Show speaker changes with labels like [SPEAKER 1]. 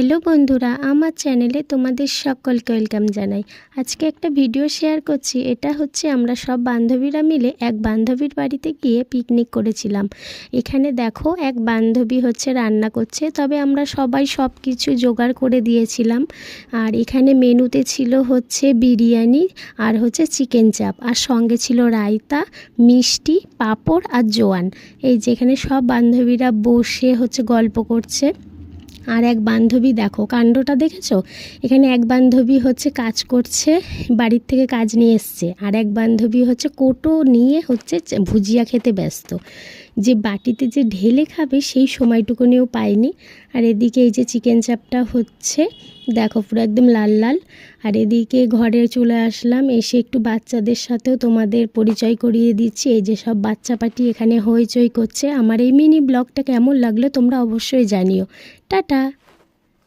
[SPEAKER 1] Hello বন্ধুরা, আমার চ্যানেলে তোমাদের সকলকে ওয়েলকাম জানাই। আজকে একটা ভিডিও শেয়ার করছি। এটা হচ্ছে আমরা সব বান্ধবীরা মিলে এক বান্ধবীর বাড়িতে গিয়ে পিকনিক করেছিলাম। এখানে দেখো এক বান্ধবী হচ্ছে রান্না করছে, তবে আমরা সবাই সব কিছু জোগাড় করে দিয়েছিলাম। আর এখানে মেনুতে ছিল হচ্ছে বিরিয়ানি আর হচ্ছে চিকেন চাপ, আর সঙ্গে ছিল রায়তা, মিষ্টি, পাঁপড় আর জোয়ান। এই যেখানে সব বান্ধবীরা বসে হচ্ছে গল্প করছে। আর এক বান্ধবী দেখো কাণ্ডটা দেখেছো, এখানে এক বান্ধবী হচ্ছে কাজ করছে, বাড়ির থেকে কাজ নিয়ে এসছে, আর এক বান্ধবী হচ্ছে কোটো নিয়ে হচ্ছে ভুজিয়া খেতে ব্যস্ত। যে বাটিতে যে ঢেলে খাবে সেই সময়টুকুনিও পায়নি। আর এদিকে এই যে চিকেন চাপটা হচ্ছে দেখো পুরো একদম লাল লাল। আর এদিকে ঘরে চলে আসলাম, এসে একটু বাচ্চাদের সাথেও তোমাদের পরিচয় করিয়ে দিচ্ছি। এই যে সব বাচ্চা পাটি এখানে হইচই করছে। আমার এই মিনি ব্লগটা কেমন লাগলো তোমরা অবশ্যই জানিও। টাটা।